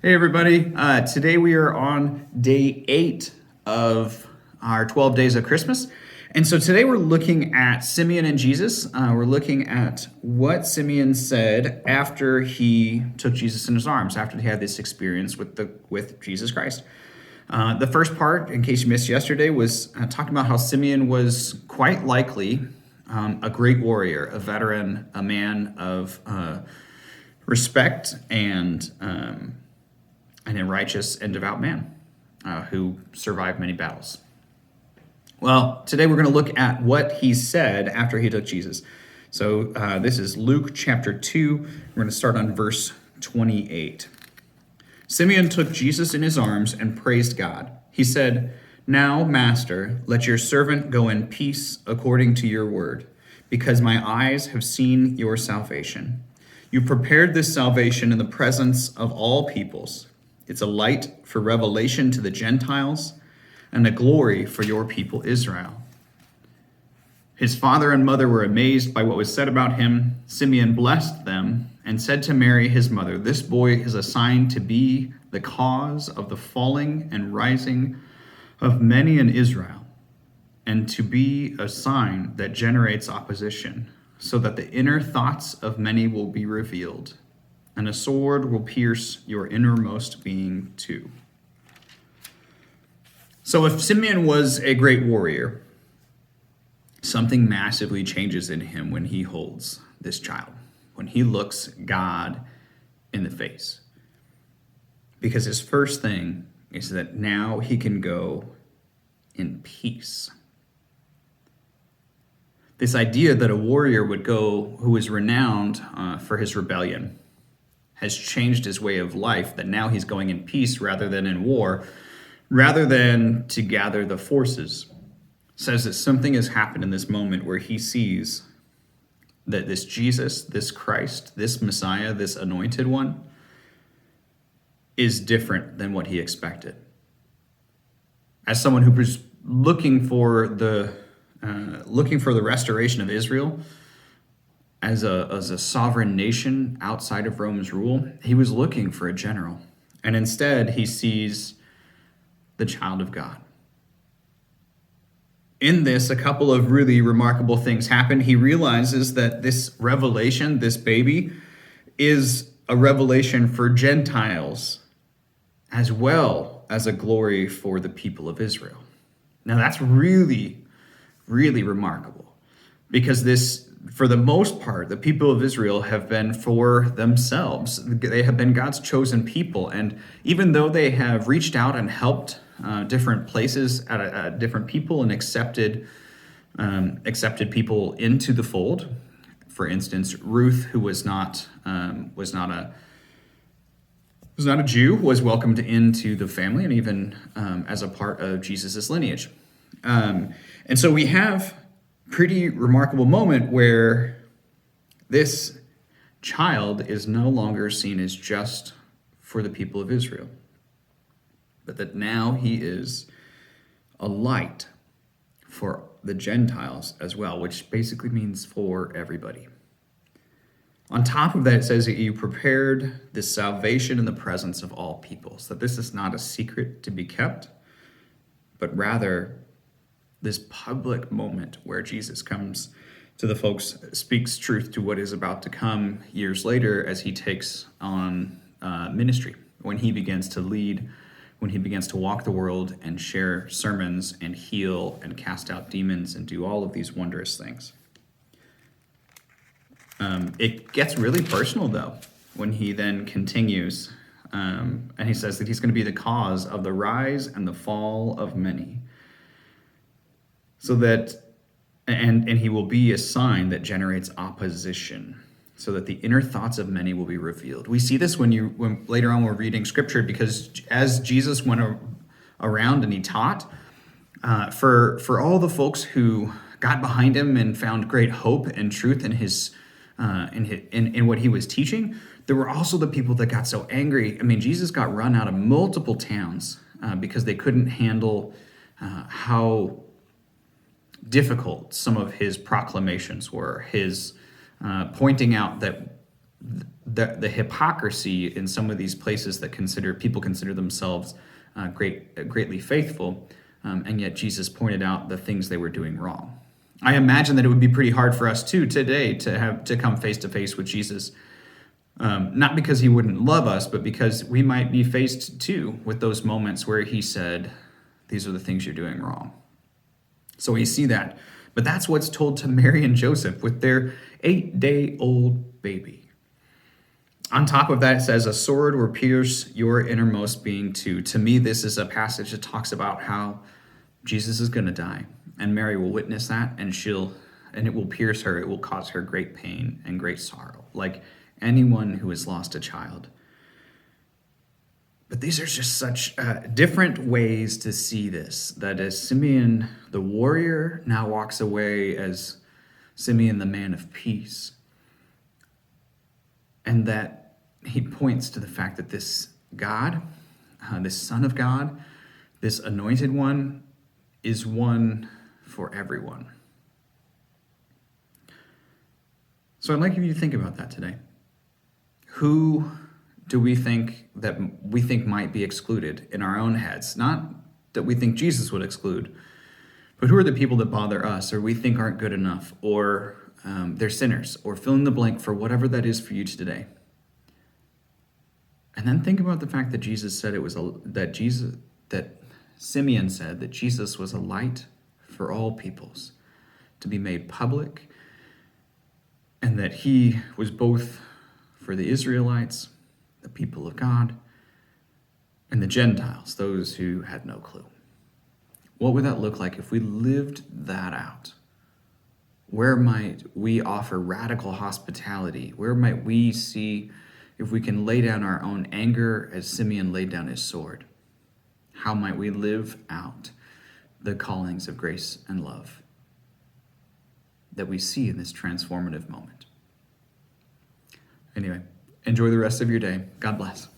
Hey everybody, today we are on day 8 of our 12 days of Christmas. And so today we're looking at Simeon and Jesus. We're looking at what Simeon said after he took Jesus in his arms, after he had this experience with Jesus Christ. The first part, in case you missed yesterday, was talking about how Simeon was quite likely a great warrior, a veteran, a man of respect and a righteous and devout man who survived many battles. Well, today we're going to look at what he said after he took Jesus. So this is Luke chapter 2. We're going to start on verse 28. Simeon took Jesus in his arms and praised God. He said, "Now, Master, let your servant go in peace according to your word, because my eyes have seen your salvation. You prepared this salvation in the presence of all peoples. It's a light for revelation to the Gentiles and a glory for your people Israel." His father and mother were amazed by what was said about him. Simeon blessed them and said to Mary, his mother, "This boy is assigned to be the cause of the falling and rising of many in Israel, and to be a sign that generates opposition, so that the inner thoughts of many will be revealed, and a sword will pierce your innermost being too." So if Simeon was a great warrior, something massively changes in him when he holds this child, when he looks God in the face. Because his first thing is that now he can go in peace. This idea that a warrior would go who is renowned for his rebellion has changed his way of life, that now he's going in peace rather than in war, rather than to gather the forces. Says that something has happened in this moment where he sees that this Jesus, this Christ, this Messiah, this anointed one is different than what he expected. As someone who was looking for the restoration of Israel, as a sovereign nation outside of Rome's rule, he was looking for a general. And instead, he sees the child of God. In this, a couple of really remarkable things happen. He realizes that this revelation, this baby, is a revelation for Gentiles as well as a glory for the people of Israel. Now, that's really, really remarkable, because this, for the most part, the people of Israel have been for themselves. They have been God's chosen people. And even though they have reached out and helped different places at different people and accepted people into the fold, for instance, Ruth, who was not a Jew, was welcomed into the family and even as a part of Jesus's lineage. And so we have pretty remarkable moment where this child is no longer seen as just for the people of Israel, but that now he is a light for the Gentiles as well, which basically means for everybody. On top of that, it says that you prepared this salvation in the presence of all peoples, that this is not a secret to be kept, but rather this public moment where Jesus comes to the folks, speaks truth to what is about to come years later as he takes on ministry, when he begins to lead, when he begins to walk the world and share sermons and heal and cast out demons and do all of these wondrous things. It gets really personal, though, when he then continues, and he says that he's going to be the cause of the rise and the fall of many. So that, and he will be a sign that generates opposition, so that the inner thoughts of many will be revealed. We see this when later on we're reading scripture, because as Jesus went around and he taught, for all the folks who got behind him and found great hope and truth in what he was teaching, there were also the people that got so angry. I mean, Jesus got run out of multiple towns because they couldn't handle how difficult some of his proclamations were, his pointing out that the hypocrisy in some of these places that people consider themselves greatly faithful, and yet Jesus pointed out the things they were doing wrong. I imagine that it would be pretty hard for us too today to come face to face with Jesus, not because he wouldn't love us, but because we might be faced too with those moments where he said, "These are the things you're doing wrong." So we see that, but that's what's told to Mary and Joseph with their 8-day-old baby. On top of that, it says, "A sword will pierce your innermost being too." To me, this is a passage that talks about how Jesus is going to die, and Mary will witness that, and it will pierce her. It will cause her great pain and great sorrow, like anyone who has lost a child. But these are just such different ways to see this, that as Simeon the warrior now walks away as Simeon the man of peace, and that he points to the fact that this God, this Son of God, this anointed one, is one for everyone. So I'd like you to think about that today. Who do we think might be excluded in our own heads? Not that we think Jesus would exclude, but who are the people that bother us or we think aren't good enough, or they're sinners, or fill in the blank for whatever that is for you today. And then think about the fact that that Simeon said that Jesus was a light for all peoples, to be made public, and that he was both for the Israelites, the people of God, and the Gentiles, those who had no clue. What would that look like if we lived that out? Where might we offer radical hospitality? Where might we see if we can lay down our own anger as Simeon laid down his sword? How might we live out the callings of grace and love that we see in this transformative moment? Anyway, enjoy the rest of your day. God bless.